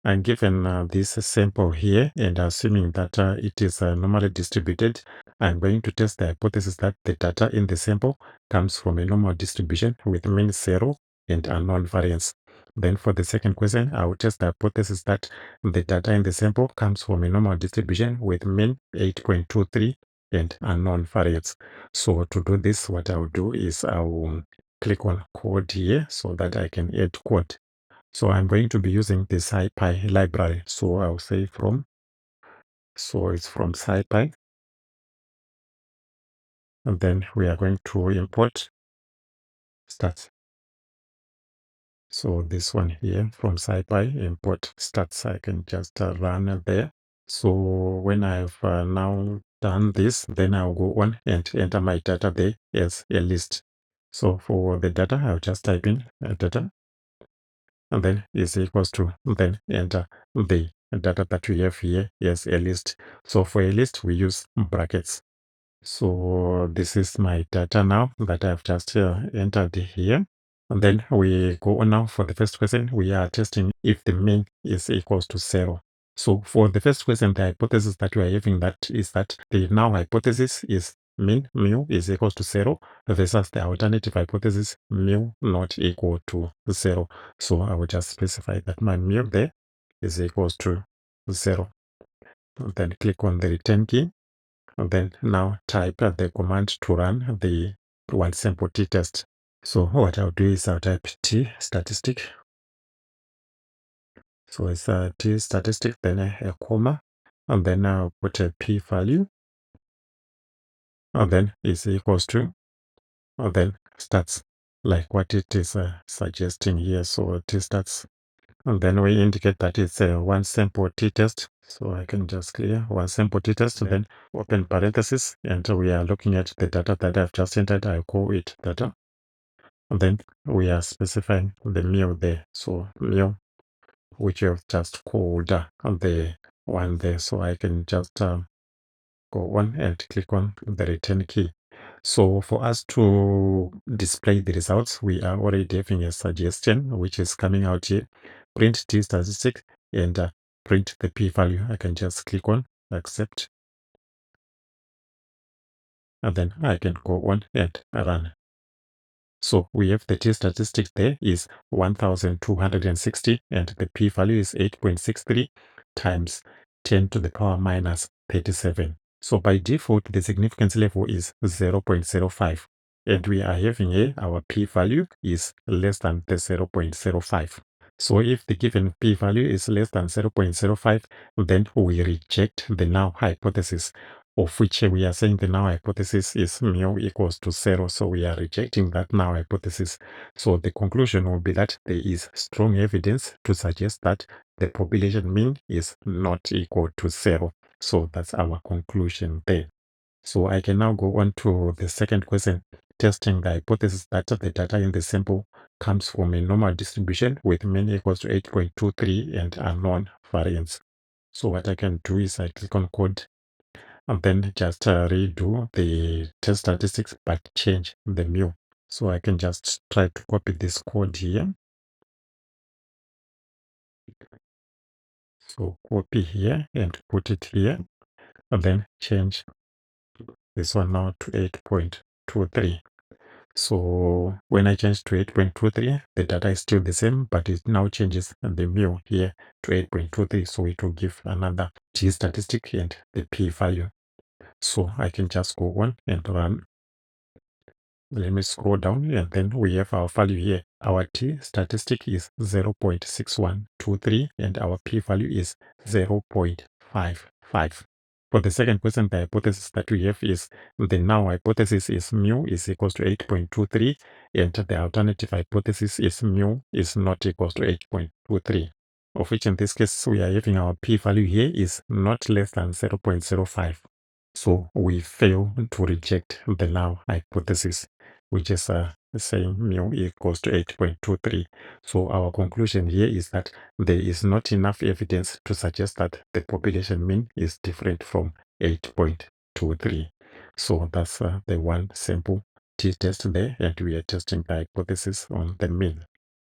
And given this sample here, and assuming that it is normally distributed, I'm going to test the hypothesis that the data in the sample comes from a normal distribution with mean 0 and unknown variance. Then for the second question, I will test the hypothesis that the data in the sample comes from a normal distribution with mean 8.23 and unknown variance. So to do this, what I will do is I will click on code here so that I can add code. So I'm going to be using the SciPy library. So I'll say it's from SciPy. And then we are going to import stats. So this one here from SciPy, import stats. I can just run there. So when I've now done this, then I'll go on and enter my data there as a list. So for the data, I'll just type in data, and then is equals to, then enter the data that we have here as a list. So for a list, we use brackets. So this is my data now that I've just entered here. And then we go on now for the first question. We are testing if the mean is equals to 0. So for the first question, the hypothesis that we are having that is that the null hypothesis is mean mu is equals to 0 versus the alternative hypothesis mu not equal to 0. So I will just specify that my mu there is equals to 0. And then click on the return key. And then now type the command to run the one sample t-test. So what I'll do is I'll type t statistic. So it's a t statistic, then a comma, and then I'll put a p value, and then is equals to, and then stats, like what it is suggesting here. So t stats, and then we indicate that it's a one sample t-test. So I can just clear one sample t-test, and then open parenthesis, and we are looking at the data that I've just entered. I call it data. And then we are specifying the mu there. So mu, which you've just called the one there. So I can just go on and click on the return key. So for us to display the results, we are already having a suggestion which is coming out here. Print t statistic and print the p value. I can just click on accept, and then I can go on and run. So we have the t statistic there is 1260, and the p value is 8.63 times 10 to the power minus 37. So by default, the significance level is 0.05, and we are having here our p value is less than the 0.05. So if the given p value is less than 0.05, then we reject the null hypothesis, of which we are saying the null hypothesis is mu equals to 0. So we are rejecting that null hypothesis. So the conclusion will be that there is strong evidence to suggest that the population mean is not equal to 0. So that's our conclusion there. So I can now go on to the second question, testing the hypothesis that the data in the sample comes from a normal distribution with mean equals to 8.23 and unknown variance. So what I can do is I click on code, and then just redo the test statistics but change the mu. So I can just try to copy this code here. So copy here and put it here, and then change this one now to 8.23. So when I change to 8.23, the data is still the same, but it now changes the mu here to 8.23. So it will give another t statistic and the p value. So I can just go on and run. Let me scroll down, and then we have our value here. Our t statistic is 0.6123 and our p value is 0.55. For the second question, the hypothesis that we have is the null hypothesis is mu is equals to 8.23, and the alternative hypothesis is mu is not equals to 8.23, of which in this case we are having our p value here is not less than 0.05. So we fail to reject the null hypothesis, which is saying mu equals to 8.23. So our conclusion here is that there is not enough evidence to suggest that the population mean is different from 8.23. So that's the one sample t-test there, and we are testing the hypothesis on the mean.